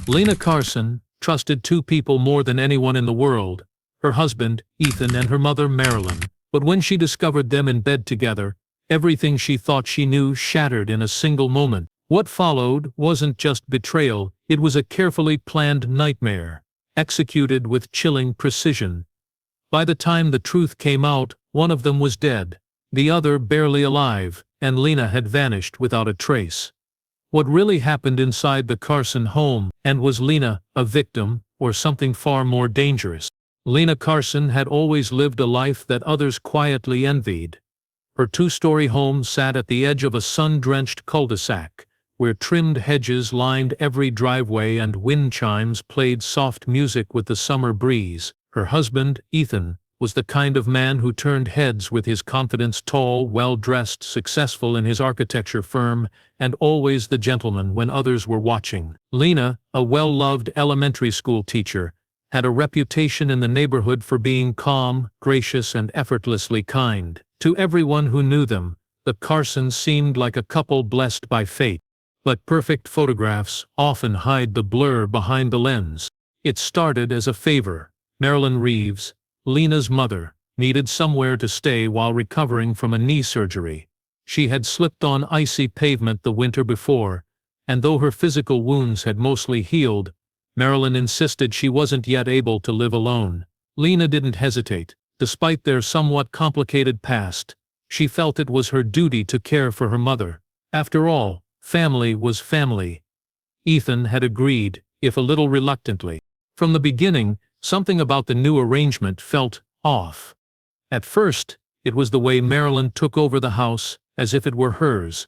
Lena Carson trusted two people more than anyone in the world, her husband, Ethan, and her mother, Marilyn. But when she discovered them in bed together, everything she thought she knew shattered in a single moment. What followed wasn't just betrayal, it was a carefully planned nightmare, executed with chilling precision. By the time the truth came out, one of them was dead, the other barely alive, and Lena had vanished without a trace. What really happened inside the Carson home, and was Lena a victim, or something far more dangerous? Lena Carson had always lived a life that others quietly envied. Her two-story home sat at the edge of a sun-drenched cul-de-sac, where trimmed hedges lined every driveway and wind chimes played soft music with the summer breeze. Her husband, Ethan, was the kind of man who turned heads with his confidence, tall, well-dressed, successful in his architecture firm, and always the gentleman when others were watching. Lena, a well-loved elementary school teacher, had a reputation in the neighborhood for being calm, gracious, and effortlessly kind. To everyone who knew them, the Carsons seemed like a couple blessed by fate. But perfect photographs often hide the blur behind the lens. It started as a favor. Marilyn Reeves, Lena's mother, needed somewhere to stay while recovering from a knee surgery. She had slipped on icy pavement the winter before, and though her physical wounds had mostly healed, Marilyn insisted she wasn't yet able to live alone. Lena didn't hesitate. Despite their somewhat complicated past, she felt it was her duty to care for her mother. After all, family was family. Ethan had agreed, if a little reluctantly. From the beginning, something about the new arrangement felt off. At first, it was the way Marilyn took over the house, as if it were hers.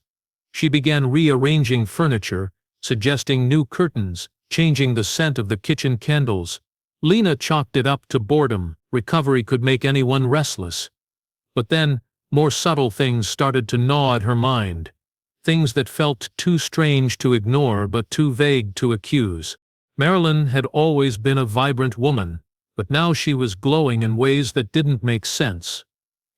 She began rearranging furniture, suggesting new curtains, changing the scent of the kitchen candles. Lena chalked it up to boredom. Recovery could make anyone restless. But then, more subtle things started to gnaw at her mind. Things that felt too strange to ignore but too vague to accuse. Marilyn had always been a vibrant woman, but now she was glowing in ways that didn't make sense.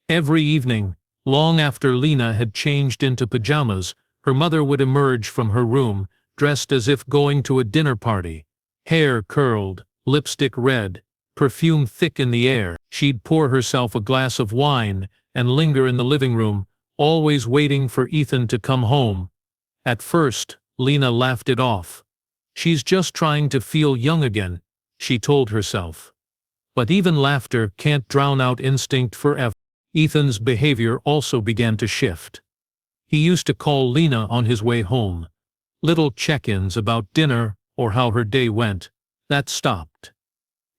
Every evening, long after Lena had changed into pajamas, her mother would emerge from her room, dressed as if going to a dinner party. Hair curled, lipstick red, perfume thick in the air. She'd pour herself a glass of wine and linger in the living room, always waiting for Ethan to come home. At first, Lena laughed it off. She's just trying to feel young again, she told herself. But even laughter can't drown out instinct forever. Ethan's behavior also began to shift. He used to call Lena on his way home. Little check-ins about dinner or how her day went. That stopped.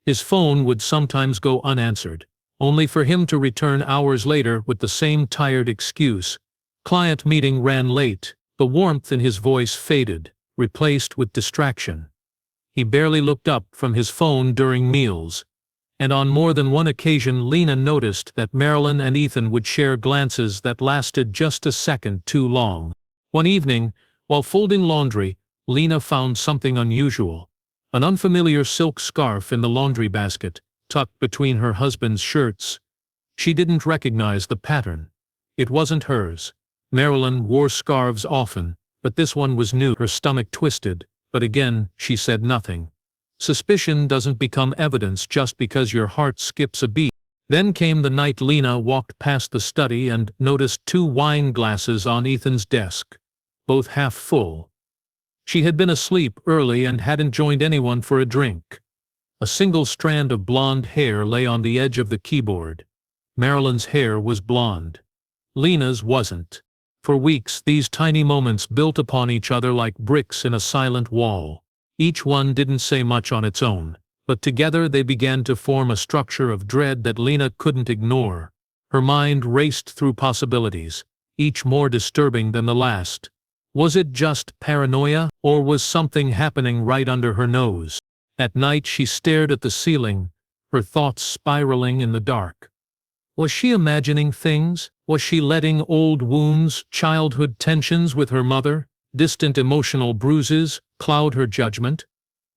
His phone would sometimes go unanswered, only for him to return hours later with the same tired excuse. Client meeting ran late. The warmth in his voice faded, replaced with distraction. He barely looked up from his phone during meals. And on more than one occasion Lena noticed that Marilyn and Ethan would share glances that lasted just a second too long. One evening, while folding laundry, Lena found something unusual. An unfamiliar silk scarf in the laundry basket, tucked between her husband's shirts. She didn't recognize the pattern. It wasn't hers. Marilyn wore scarves often, but this one was new. Her stomach twisted, but again, she said nothing. Suspicion doesn't become evidence just because your heart skips a beat. Then came the night Lena walked past the study and noticed 2 wine glasses on Ethan's desk, both half full. She had been asleep early and hadn't joined anyone for a drink. A single strand of blonde hair lay on the edge of the keyboard. Marilyn's hair was blonde. Lena's wasn't. For weeks, these tiny moments built upon each other like bricks in a silent wall. Each one didn't say much on its own, but together they began to form a structure of dread that Lena couldn't ignore. Her mind raced through possibilities, each more disturbing than the last. Was it just paranoia, or was something happening right under her nose? At night she stared at the ceiling, her thoughts spiraling in the dark. Was she imagining things? Was she letting old wounds, childhood tensions with her mother, distant emotional bruises, cloud her judgment?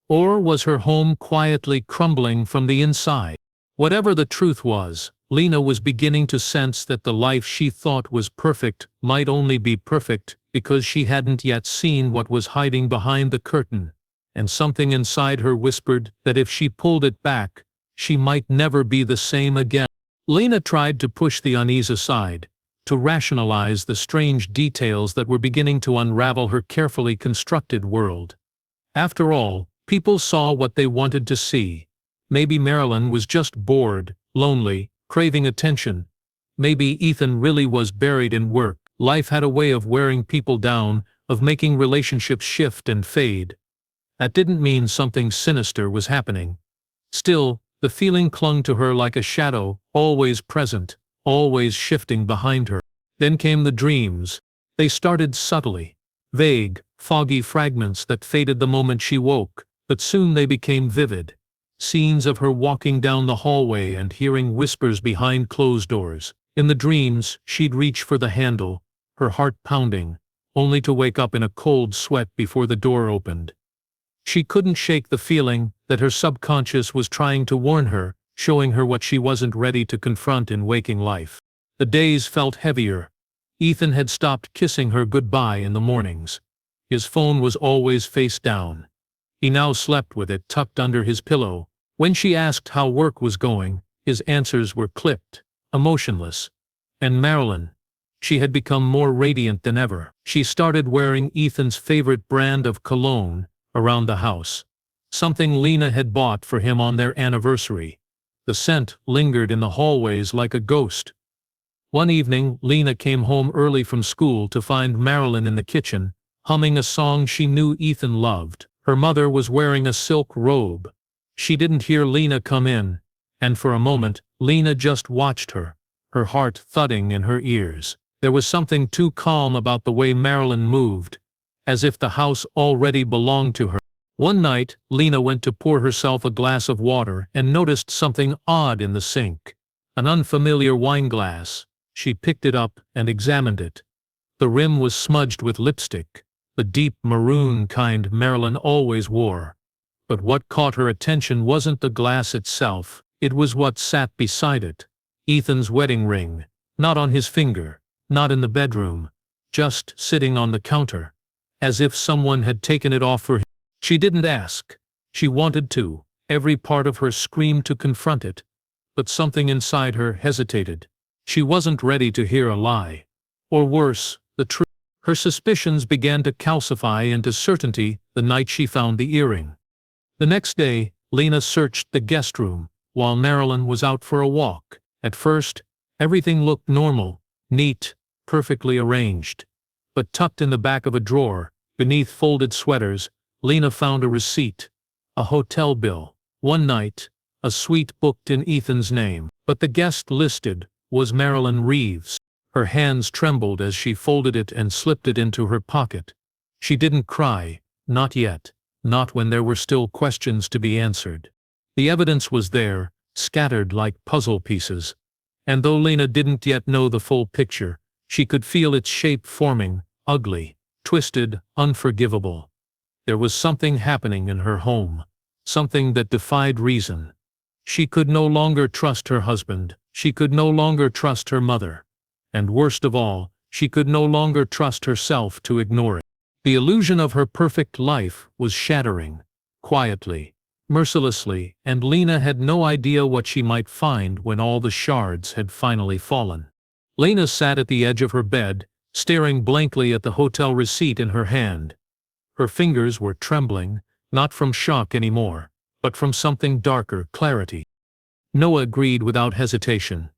Or was her home quietly crumbling from the inside? Whatever the truth was, Lena was beginning to sense that the life she thought was perfect might only be perfect because she hadn't yet seen what was hiding behind the curtain. and something inside her whispered that if she pulled it back, she might never be the same again. Lena tried to push the unease aside, to rationalize the strange details that were beginning to unravel her carefully constructed world. After all, people saw what they wanted to see. Maybe Marilyn was just bored, lonely, craving attention. Maybe Ethan really was buried in work. Life had a way of wearing people down, of making relationships shift and fade. That didn't mean something sinister was happening. Still, the feeling clung to her like a shadow, always present, always shifting behind her. Then came the dreams. They started subtly, vague, foggy fragments that faded the moment she woke, but soon they became vivid. Scenes of her walking down the hallway and hearing whispers behind closed doors. In the dreams, she'd reach for the handle, her heart pounding, only to wake up in a cold sweat before the door opened. She couldn't shake the feeling that her subconscious was trying to warn her, showing her what she wasn't ready to confront in waking life. The days felt heavier. Ethan had stopped kissing her goodbye in the mornings. His phone was always face down. He now slept with it tucked under his pillow. When she asked how work was going, his answers were clipped, emotionless. And Marilyn, she had become more radiant than ever. She started wearing Ethan's favorite brand of cologne around the house, something Lena had bought for him on their anniversary. The scent lingered in the hallways like a ghost. One evening, Lena came home early from school to find Marilyn in the kitchen, humming a song she knew Ethan loved. Her mother was wearing a silk robe. She didn't hear Lena come in, and for a moment, Lena just watched her, her heart thudding in her ears. There was something too calm about the way Marilyn moved, as if the house already belonged to her. One night, Lena went to pour herself a glass of water and noticed something odd in the sink. An unfamiliar wine glass. She picked it up and examined it. The rim was smudged with lipstick, the deep maroon kind Marilyn always wore. But what caught her attention wasn't the glass itself, it was what sat beside it. Ethan's wedding ring, not on his finger, not in the bedroom, just sitting on the counter, as if someone had taken it off for him. She didn't ask. She wanted to. Every part of her screamed to confront it. But something inside her hesitated. She wasn't ready to hear a lie. Or worse, the truth. Her suspicions began to calcify into certainty the night she found the earring. The next day, Lena searched the guest room, while Marilyn was out for a walk. At first, everything looked normal, neat, perfectly arranged. But tucked in the back of a drawer, beneath folded sweaters, Lena found a receipt, a hotel bill. One night, a suite booked in Ethan's name. But the guest listed was Marilyn Reeves. Her hands trembled as she folded it and slipped it into her pocket. She didn't cry, not yet, not when there were still questions to be answered. The evidence was there, scattered like puzzle pieces. And though Lena didn't yet know the full picture, she could feel its shape forming, ugly, twisted, unforgivable. There was something happening in her home, something that defied reason. She could no longer trust her husband, she could no longer trust her mother. And worst of all, she could no longer trust herself to ignore it. The illusion of her perfect life was shattering, quietly, mercilessly, and Lena had no idea what she might find when all the shards had finally fallen. Lena sat at the edge of her bed, staring blankly at the hotel receipt in her hand. Her fingers were trembling, not from shock anymore, but from something darker, clarity. Noah agreed without hesitation.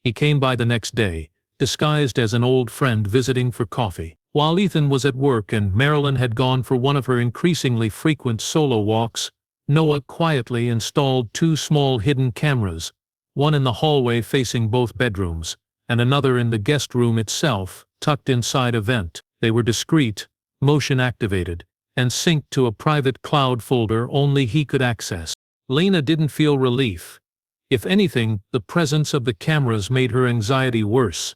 He came by the next day, disguised as an old friend visiting for coffee. While Ethan was at work and Marilyn had gone for one of her increasingly frequent solo walks, Noah quietly installed 2 small hidden cameras, one in the hallway facing both bedrooms, and another in the guest room itself, tucked inside a vent. They were discreet, motion-activated, and synced to a private cloud folder only he could access. Lena didn't feel relief. If anything, the presence of the cameras made her anxiety worse.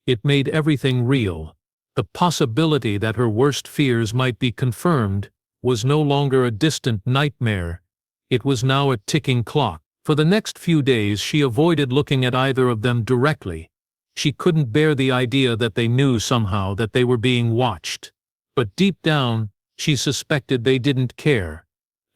It made everything real. The possibility that her worst fears might be confirmed was no longer a distant nightmare. It was now a ticking clock. For the next few days she avoided looking at either of them directly. She couldn't bear the idea that they knew somehow that they were being watched. But deep down, she suspected they didn't care.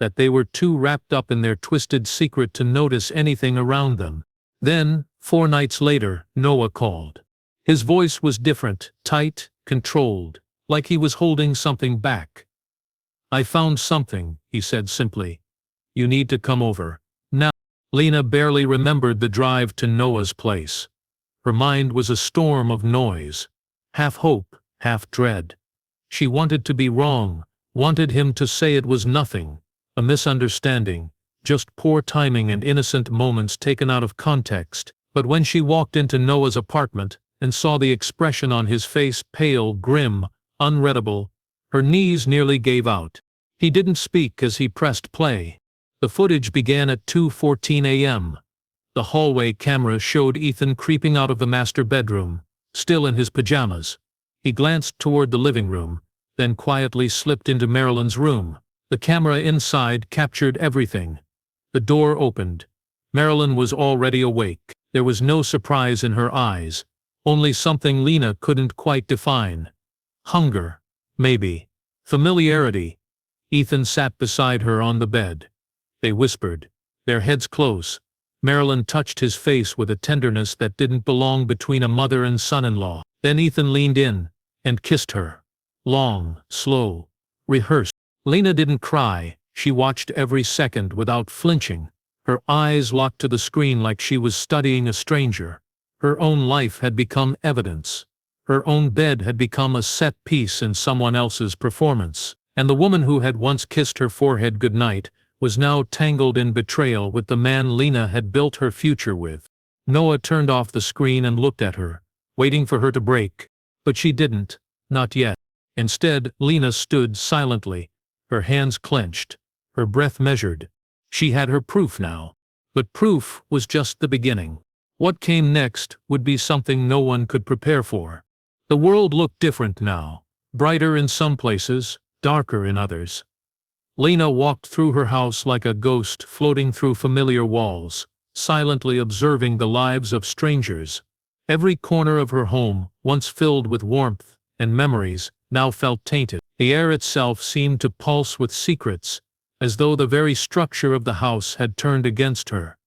that they were too wrapped up in their twisted secret to notice anything around them. Then, 4 nights later, Noah called. His voice was different, tight, controlled, like he was holding something back. "I found something," he said simply. "You need to come over. Now." Lena barely remembered the drive to Noah's place. Her mind was a storm of noise, half hope, half dread. She wanted to be wrong, wanted him to say it was nothing, a misunderstanding, just poor timing and innocent moments taken out of context. But when she walked into Noah's apartment and saw the expression on his face, pale, grim, unreadable, her knees nearly gave out. He didn't speak as he pressed play. The footage began at 2:14 a.m. The hallway camera showed Ethan creeping out of the master bedroom, still in his pajamas. He glanced toward the living room, then quietly slipped into Marilyn's room. The camera inside captured everything. The door opened. Marilyn was already awake. There was no surprise in her eyes, only something Lena couldn't quite define. Hunger, maybe. Familiarity. Ethan sat beside her on the bed. They whispered, their heads close. Marilyn touched his face with a tenderness that didn't belong between a mother and son-in-law. Then Ethan leaned in and kissed her. Long, slow, rehearsed. Lena didn't cry. She watched every second without flinching, her eyes locked to the screen like she was studying a stranger. Her own life had become evidence. Her own bed had become a set piece in someone else's performance. And the woman who had once kissed her forehead goodnight was now tangled in betrayal with the man Lena had built her future with. Noah turned off the screen and looked at her, waiting for her to break. But she didn't, not yet. Instead, Lena stood silently, her hands clenched, her breath measured. She had her proof now. But proof was just the beginning. What came next would be something no one could prepare for. The world looked different now, brighter in some places, darker in others. Lena walked through her house like a ghost floating through familiar walls, silently observing the lives of strangers. Every corner of her home, once filled with warmth and memories, now felt tainted. The air itself seemed to pulse with secrets, as though the very structure of the house had turned against her.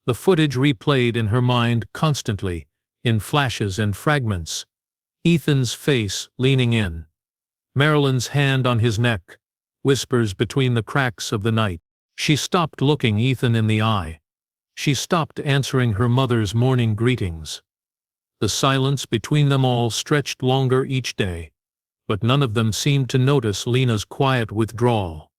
The footage replayed in her mind constantly, in flashes and fragments. Ethan's face leaning in. Marilyn's hand on his neck. Whispers between the cracks of the night. She stopped looking Ethan in the eye. She stopped answering her mother's morning greetings. The silence between them all stretched longer each day, but none of them seemed to notice Lena's quiet withdrawal.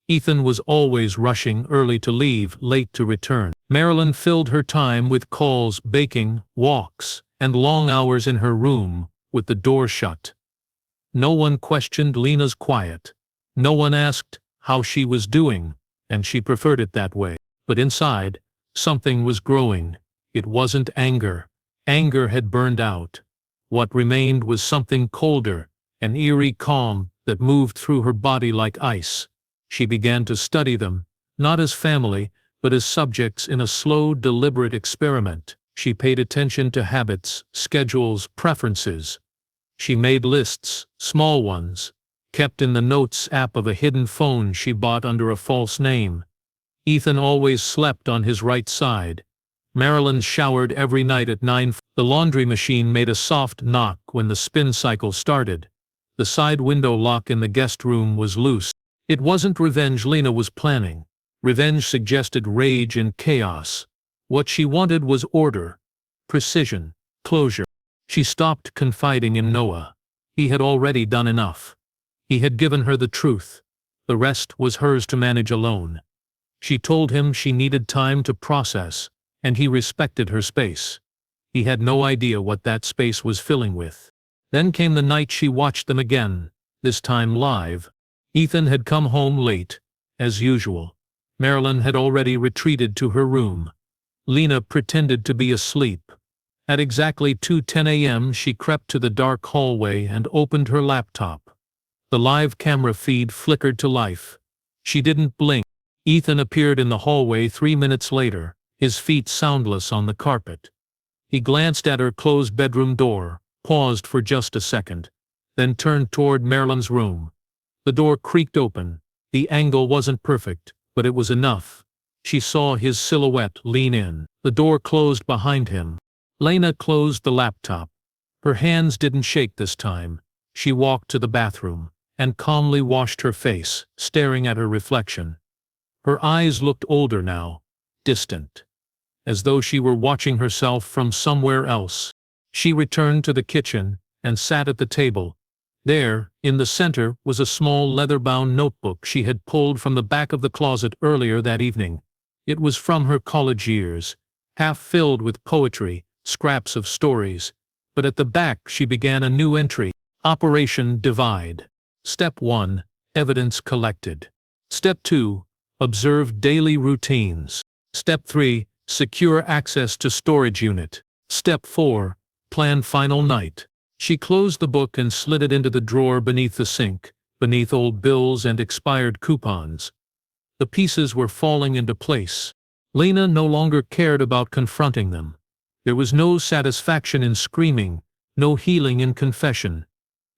Ethan was always rushing early to leave, late to return. Marilyn filled her time with calls, baking, walks, and long hours in her room, with the door shut. No one questioned Lena's quiet. No one asked how she was doing, and she preferred it that way. But inside, something was growing. It wasn't anger. Anger had burned out. What remained was something colder, an eerie calm that moved through her body like ice. She began to study them, not as family, but as subjects in a slow, deliberate experiment. She paid attention to habits, schedules, preferences. She made lists, small ones, kept in the notes app of a hidden phone she bought under a false name. Ethan always slept on his right side. Marilyn showered every night at 9. The laundry machine made a soft knock when the spin cycle started. The side window lock in the guest room was loose. It wasn't revenge Lena was planning. Revenge suggested rage and chaos. What she wanted was order, precision, closure. She stopped confiding in Noah. He had already done enough. He had given her the truth. The rest was hers to manage alone. She told him she needed time to process, and he respected her space. He had no idea what that space was filling with. Then came the night she watched them again, this time live. Ethan had come home late, as usual. Marilyn had already retreated to her room. Lena pretended to be asleep. At exactly 2:10 a.m. she crept to the dark hallway and opened her laptop. The live camera feed flickered to life. She didn't blink. Ethan appeared in the hallway 3 minutes later, his feet soundless on the carpet. He glanced at her closed bedroom door, paused for just a second, then turned toward Marilyn's room. The door creaked open. The angle wasn't perfect, but it was enough. She saw his silhouette lean in. The door closed behind him. Lena closed the laptop. Her hands didn't shake this time. She walked to the bathroom and calmly washed her face, staring at her reflection. Her eyes looked older now, distant, as though she were watching herself from somewhere else. She returned to the kitchen and sat at the table. There, in the center, was a small leather-bound notebook she had pulled from the back of the closet earlier that evening. It was from her college years, half filled with poetry, scraps of stories. But at the back she began a new entry. Operation Divide. Step 1. Evidence collected. Step 2. Observe daily routines. Step 3. Secure access to storage unit. Step 4. Plan final night. She closed the book and slid it into the drawer beneath the sink, beneath old bills and expired coupons. The pieces were falling into place. Lena no longer cared about confronting them. There was no satisfaction in screaming, no healing in confession.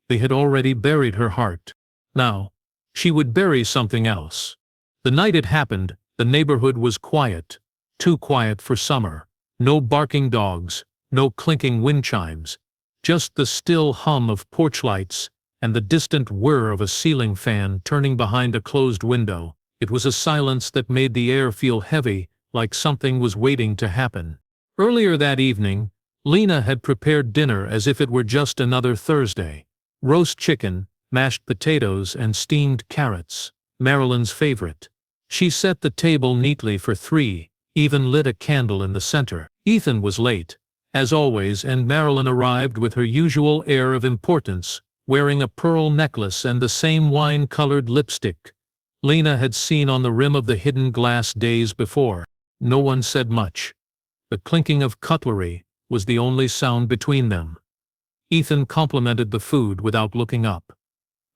They had already buried her heart. Now, she would bury something else. The night it happened, the neighborhood was quiet. Too quiet for summer. No barking dogs, no clinking wind chimes. Just the still hum of porch lights and the distant whir of a ceiling fan turning behind a closed window. It was a silence that made the air feel heavy, like something was waiting to happen. Earlier that evening, Lena had prepared dinner as if it were just another Thursday. Roast chicken, mashed potatoes, and steamed carrots, Marilyn's favorite. She set the table neatly for 3, even lit a candle in the center. Ethan was late, as always, and Marilyn arrived with her usual air of importance, wearing a pearl necklace and the same wine-colored lipstick Lena had seen on the rim of the hidden glass days before. No one said much. The clinking of cutlery was the only sound between them. Ethan complimented the food without looking up.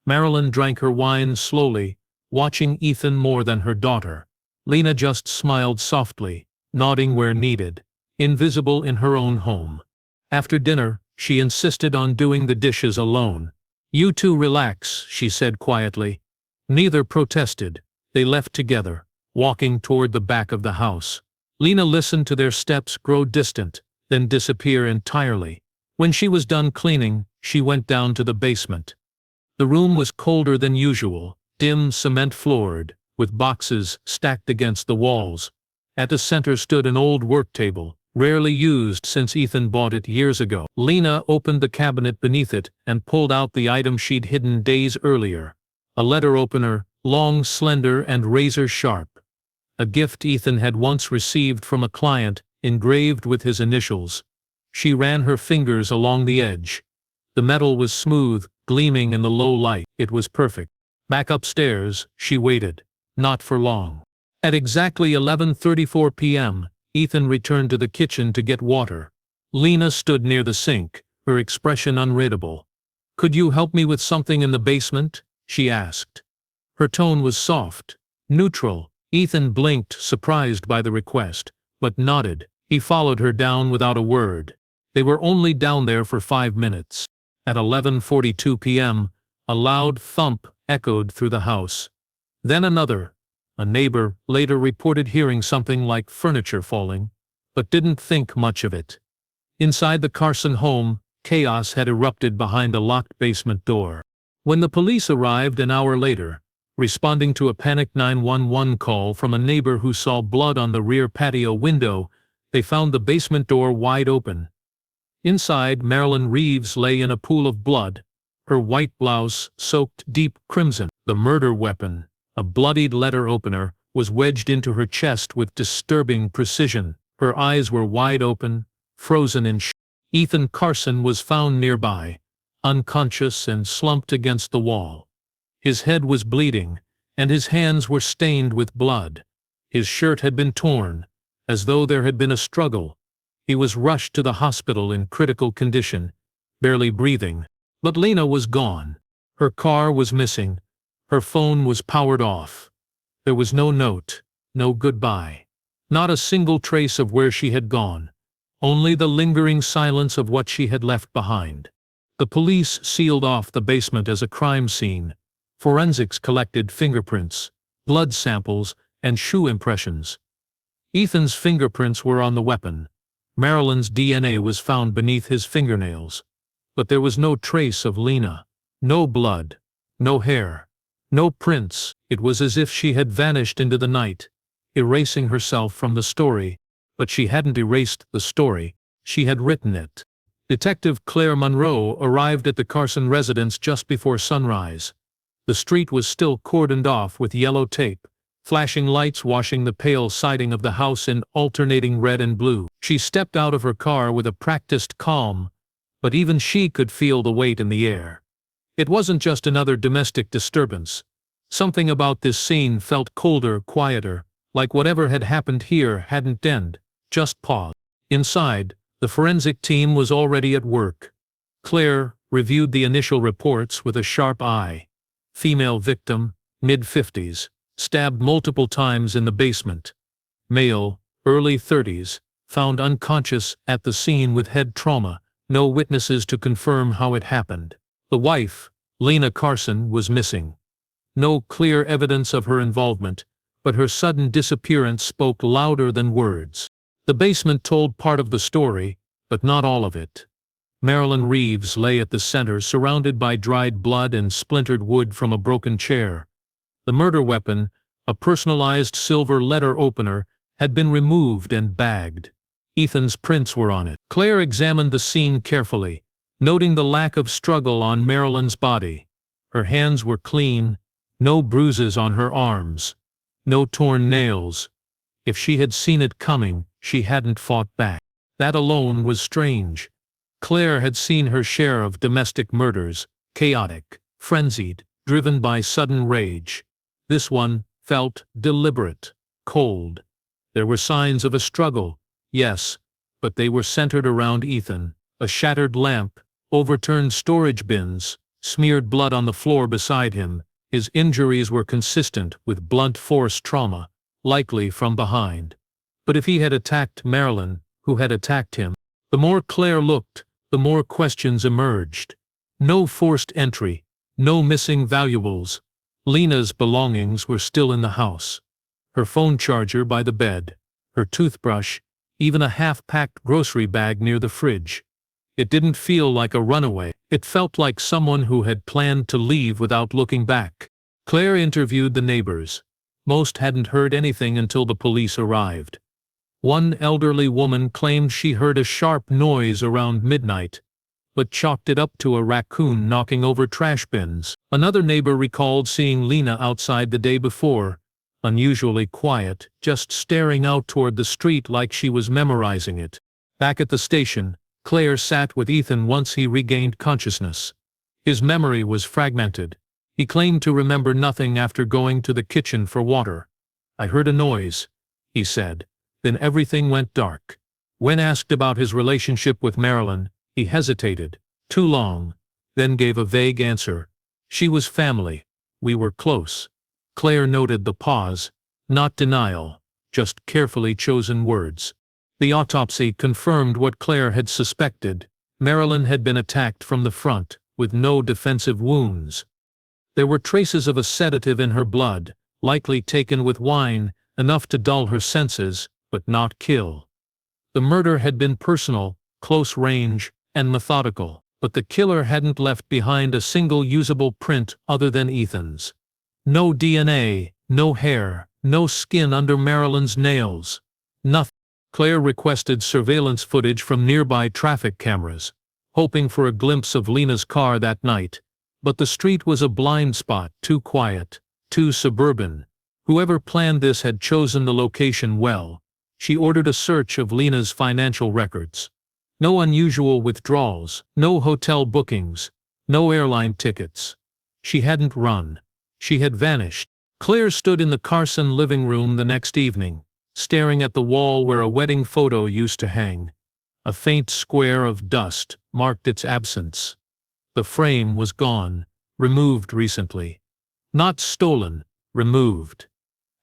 Marilyn drank her wine slowly, watching Ethan more than her daughter. Lena just smiled softly, nodding where needed, invisible in her own home. After dinner, she insisted on doing the dishes alone. "You two relax," she said quietly. Neither protested. They left together, walking toward the back of the house. Lena listened to their steps grow distant, then disappear entirely. When she was done cleaning, she went down to the basement. The room was colder than usual, dim, cement-floored, with boxes stacked against the walls. At the center stood an old work table, rarely used since Ethan bought it years ago. Lena opened the cabinet beneath it and pulled out the item she'd hidden days earlier. A letter opener, long, slender, and razor-sharp. A gift Ethan had once received from a client, engraved with his initials. She ran her fingers along the edge. The metal was smooth, gleaming in the low light. It was perfect. Back upstairs, she waited. Not for long. At exactly 11:34 p.m., Ethan returned to the kitchen to get water. Lena stood near the sink, her expression unreadable. "Could you help me with something in the basement?" she asked. Her tone was soft, neutral. Ethan blinked, surprised by the request, but nodded. He followed her down without a word. They were only down there for 5 minutes. At 11:42 p.m., a loud thump echoed through the house. Then another. A neighbor later reported hearing something like furniture falling, but didn't think much of it. Inside the Carson home, chaos had erupted behind a locked basement door. When the police arrived an hour later, responding to a panicked 911 call from a neighbor who saw blood on the rear patio window, they found the basement door wide open. Inside, Marilyn Reeves lay in a pool of blood, her white blouse soaked deep crimson. The murder weapon, a bloodied letter opener, was wedged into her chest with disturbing precision. Her eyes were wide open, frozen in shock. Ethan Carson was found nearby, unconscious and slumped against the wall. His head was bleeding, and his hands were stained with blood. His shirt had been torn, as though there had been a struggle. He was rushed to the hospital in critical condition, barely breathing. But Lena was gone. Her car was missing. Her phone was powered off. There was no note, no goodbye. Not a single trace of where she had gone. Only the lingering silence of what she had left behind. The police sealed off the basement as a crime scene, Forensics collected fingerprints, blood samples, and shoe impressions. Ethan's fingerprints were on the weapon. Marilyn's DNA was found beneath his fingernails. But there was no trace of Lena. No blood. No hair. No prints. It was as if she had vanished into the night, erasing herself from the story. But she hadn't erased the story, she had written it. Detective Claire Monroe arrived at the Carson residence just before sunrise. The street was still cordoned off with yellow tape, flashing lights washing the pale siding of the house in alternating red and blue. She stepped out of her car with a practiced calm, but even she could feel the weight in the air. It wasn't just another domestic disturbance. Something about this scene felt colder, quieter, like whatever had happened here hadn't ended, just paused. Inside, the forensic team was already at work. Claire reviewed the initial reports with a sharp eye. Female victim, mid-50s, stabbed multiple times in the basement. Male, early 30s, found unconscious at the scene with head trauma, no witnesses to confirm how it happened. The wife, Lena Carson, was missing. No clear evidence of her involvement, but her sudden disappearance spoke louder than words. The basement told part of the story, but not all of it. Marilyn Reeves lay at the center, surrounded by dried blood and splintered wood from a broken chair. The murder weapon, a personalized silver letter opener, had been removed and bagged. Ethan's prints were on it. Claire examined the scene carefully, noting the lack of struggle on Marilyn's body. Her hands were clean, no bruises on her arms, no torn nails. If she had seen it coming, she hadn't fought back. That alone was strange. Claire had seen her share of domestic murders, chaotic, frenzied, driven by sudden rage. This one felt deliberate, cold. There were signs of a struggle, yes, but they were centered around Ethan. A shattered lamp, overturned storage bins, smeared blood on the floor beside him. His injuries were consistent with blunt force trauma, likely from behind. But if he had attacked Marilyn, who had attacked him? The more Claire looked, the more questions emerged. No forced entry, no missing valuables. Lena's belongings were still in the house. Her phone charger by the bed, her toothbrush, even a half-packed grocery bag near the fridge. It didn't feel like a runaway. It felt like someone who had planned to leave without looking back. Claire interviewed the neighbors. Most hadn't heard anything until the police arrived. One elderly woman claimed she heard a sharp noise around midnight, but chalked it up to a raccoon knocking over trash bins. Another neighbor recalled seeing Lena outside the day before, unusually quiet, just staring out toward the street like she was memorizing it. Back at the station, Claire sat with Ethan once he regained consciousness. His memory was fragmented. He claimed to remember nothing after going to the kitchen for water. "I heard a noise," he said. Then everything went dark. When asked about his relationship with Marilyn, he hesitated, too long, then gave a vague answer. "She was family. We were close." Claire noted the pause, not denial, just carefully chosen words. The autopsy confirmed what Claire had suspected. Marilyn had been attacked from the front, with no defensive wounds. There were traces of a sedative in her blood, likely taken with wine, enough to dull her senses, but not kill. The murder had been personal, close range, and methodical, but the killer hadn't left behind a single usable print other than Ethan's. No DNA, no hair, no skin under Marilyn's nails. Nothing. Claire requested surveillance footage from nearby traffic cameras, hoping for a glimpse of Lena's car that night. But the street was a blind spot, too quiet, too suburban. Whoever planned this had chosen the location well. She ordered a search of Lena's financial records. No unusual withdrawals, no hotel bookings, no airline tickets. She hadn't run. She had vanished. Claire stood in the Carson living room the next evening, staring at the wall where a wedding photo used to hang. A faint square of dust marked its absence. The frame was gone, removed recently. Not stolen, removed.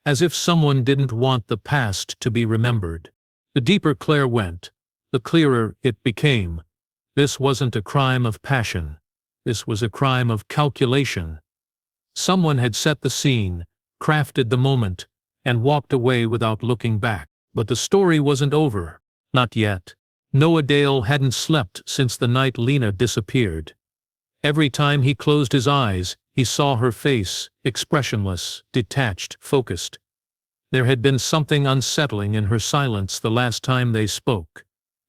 As if someone didn't want the past to be remembered. The deeper Claire went, the clearer it became. This wasn't a crime of passion. This was a crime of calculation. Someone had set the scene, crafted the moment, and walked away without looking back. But the story wasn't over. Not yet. Noah Dale hadn't slept since the night Lena disappeared. Every time he closed his eyes, he saw her face, expressionless, detached, focused. There had been something unsettling in her silence the last time they spoke.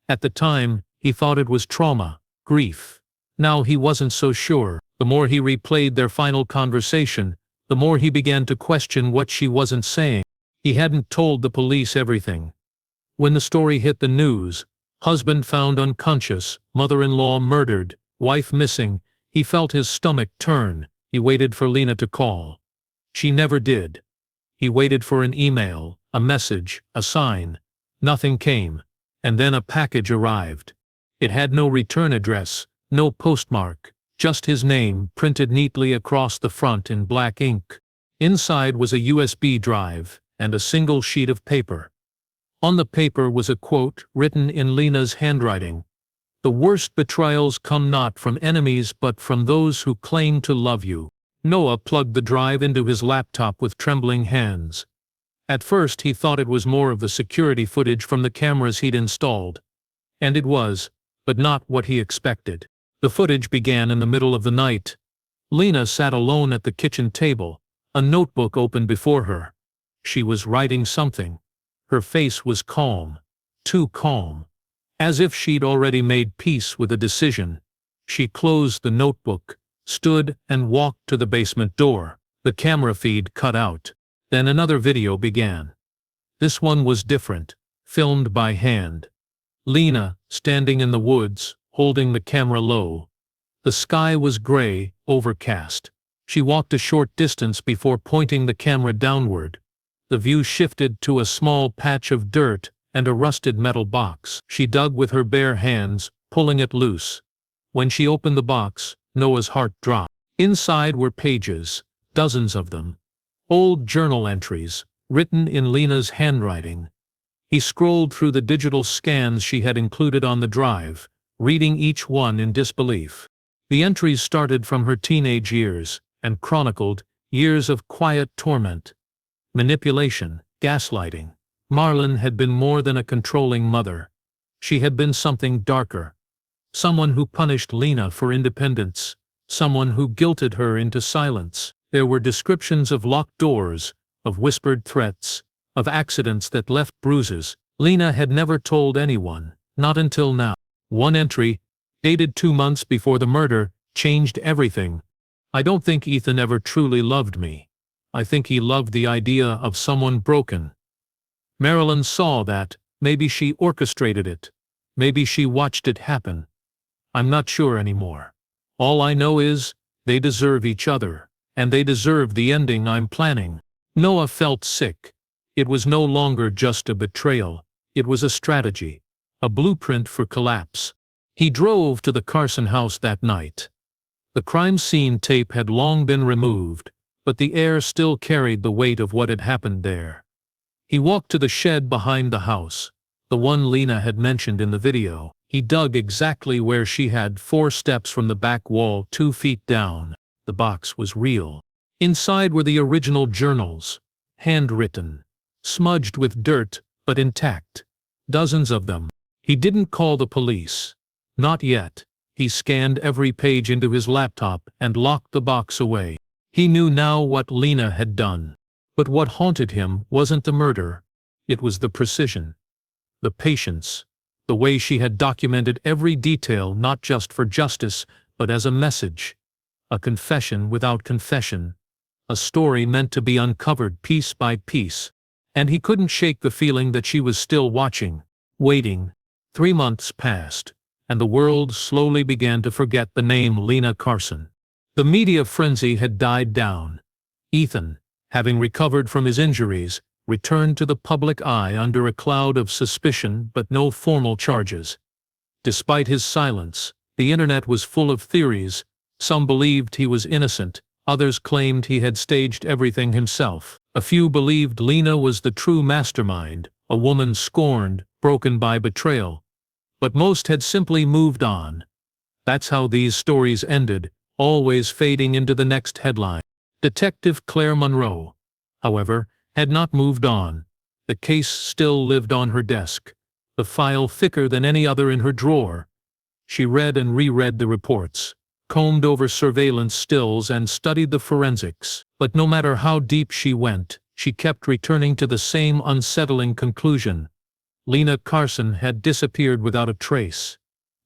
At the time, he thought it was trauma, grief. Now he wasn't so sure. The more he replayed their final conversation, the more he began to question what she wasn't saying. He hadn't told the police everything. When the story hit the news, husband found unconscious, mother-in-law murdered, wife missing, he felt his stomach turn. He waited for Lena to call. She never did. He waited for an email, a message, a sign. Nothing came. And then a package arrived. It had no return address, no postmark, just his name printed neatly across the front in black ink. Inside was a USB drive and a single sheet of paper. On the paper was a quote written in Lena's handwriting. "The worst betrayals come not from enemies but from those who claim to love you." Noah plugged the drive into his laptop with trembling hands. At first he thought it was more of the security footage from the cameras he'd installed. And it was, but not what he expected. The footage began in the middle of the night. Lena sat alone at the kitchen table, a notebook open before her. She was writing something. Her face was calm, too calm. As if she'd already made peace with a decision. She closed the notebook, stood and walked to the basement door. The camera feed cut out. Then another video began. This one was different, filmed by hand. Lena, standing in the woods, holding the camera low. The sky was gray, overcast. She walked a short distance before pointing the camera downward. The view shifted to a small patch of dirt and a rusted metal box. She dug with her bare hands, pulling it loose. When she opened the box, Noah's heart dropped. Inside were pages, dozens of them. Old journal entries, written in Lena's handwriting. He scrolled through the digital scans she had included on the drive, reading each one in disbelief. The entries started from her teenage years, and chronicled years of quiet torment. Manipulation, gaslighting. Marilyn had been more than a controlling mother. She had been something darker. Someone who punished Lena for independence. Someone who guilted her into silence. There were descriptions of locked doors, of whispered threats, of accidents that left bruises. Lena had never told anyone, not until now. One entry, dated 2 months before the murder, changed everything. "I don't think Ethan ever truly loved me. I think he loved the idea of someone broken." Marilyn saw that. Maybe she orchestrated it. Maybe she watched it happen. "I'm not sure anymore. All I know is, they deserve each other, and they deserve the ending I'm planning." Noah felt sick. It was no longer just a betrayal. It was a strategy. A blueprint for collapse. He drove to the Carson house that night. The crime scene tape had long been removed, but the air still carried the weight of what had happened there. He walked to the shed behind the house, the one Lena had mentioned in the video. He dug exactly where she had 4 steps from the back wall 2 feet down. The box was real. Inside were the original journals, handwritten, smudged with dirt, but intact. Dozens of them. He didn't call the police. Not yet. He scanned every page into his laptop and locked the box away. He knew now what Lena had done. But what haunted him wasn't the murder. It was the precision. The patience. The way she had documented every detail not just for justice, but as a message. A confession without confession. A story meant to be uncovered piece by piece. And he couldn't shake the feeling that she was still watching, waiting. 3 months passed, and the world slowly began to forget the name Lena Carson. The media frenzy had died down. Ethan, having recovered from his injuries, returned to the public eye under a cloud of suspicion but no formal charges. Despite his silence, the internet was full of theories. Some believed he was innocent, others claimed he had staged everything himself. A few believed Lena was the true mastermind, a woman scorned, broken by betrayal. But most had simply moved on. That's how these stories ended, always fading into the next headline. Detective Claire Monroe, however, had not moved on. The case still lived on her desk, the file thicker than any other in her drawer. She read and reread the reports, combed over surveillance stills and studied the forensics. But no matter how deep she went, she kept returning to the same unsettling conclusion. Lena Carson had disappeared without a trace.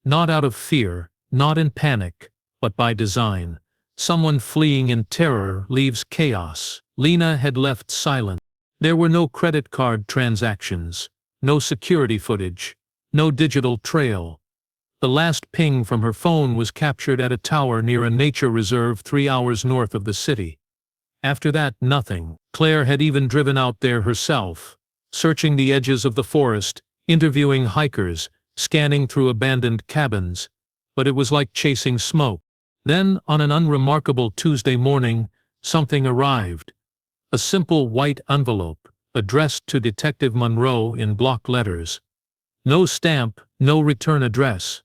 Not out of fear, not in panic, but by design. Someone fleeing in terror leaves chaos. Lena had left silent. There were no credit card transactions, no security footage, no digital trail. The last ping from her phone was captured at a tower near a nature reserve 3 hours north of the city. After that, nothing. Claire had even driven out there herself, searching the edges of the forest, interviewing hikers, scanning through abandoned cabins, but it was like chasing smoke. Then, on an unremarkable Tuesday morning, something arrived. A simple white envelope, addressed to Detective Monroe in block letters. No stamp, no return address.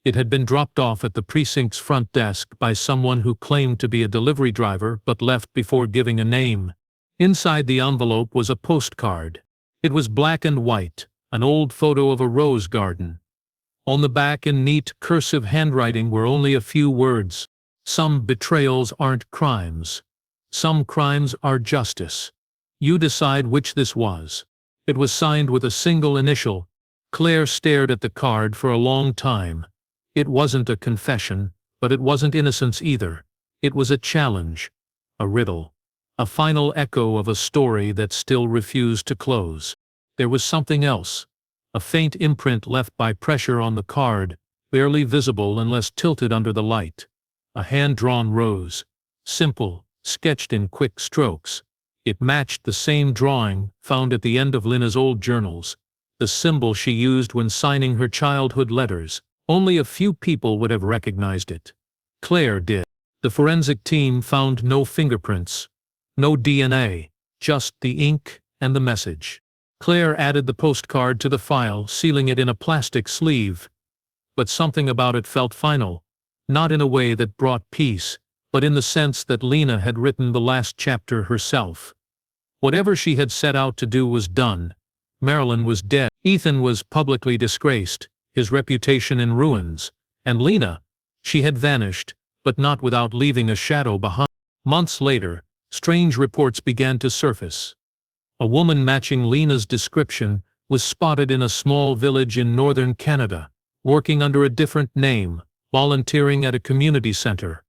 It had been dropped off at the precinct's front desk by someone who claimed to be a delivery driver but left before giving a name. Inside the envelope was a postcard. It was black and white, an old photo of a rose garden. On the back in neat, cursive handwriting were only a few words. Some betrayals aren't crimes. Some crimes are justice. You decide which this was. It was signed with a single initial. Claire stared at the card for a long time. It wasn't a confession, but it wasn't innocence either. It was a challenge, a riddle, a final echo of a story that still refused to close. There was something else, a faint imprint left by pressure on the card, barely visible unless tilted under the light. A hand-drawn rose, simple, sketched in quick strokes. It matched the same drawing found at the end of Lena's old journals, the symbol she used when signing her childhood letters. Only a few people would have recognized it. Claire did. The forensic team found no fingerprints, no DNA, just the ink and the message. Claire added the postcard to the file, sealing it in a plastic sleeve. But something about it felt final, not in a way that brought peace, but in the sense that Lena had written the last chapter herself. Whatever she had set out to do was done. Marilyn was dead. Ethan was publicly disgraced, his reputation in ruins, and Lena, she had vanished, but not without leaving a shadow behind. Months later, strange reports began to surface. A woman matching Lena's description was spotted in a small village in northern Canada, working under a different name, volunteering at a community center.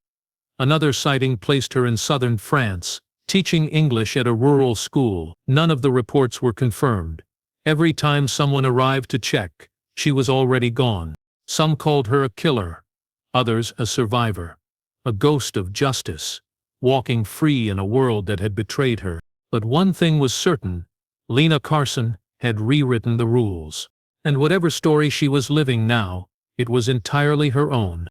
Another sighting placed her in southern France, teaching English at a rural school. None of the reports were confirmed. Every time someone arrived to check, she was already gone. Some called her a killer, others a survivor, a ghost of justice, walking free in a world that had betrayed her. But one thing was certain, Lena Carson had rewritten the rules. And whatever story she was living now, it was entirely her own.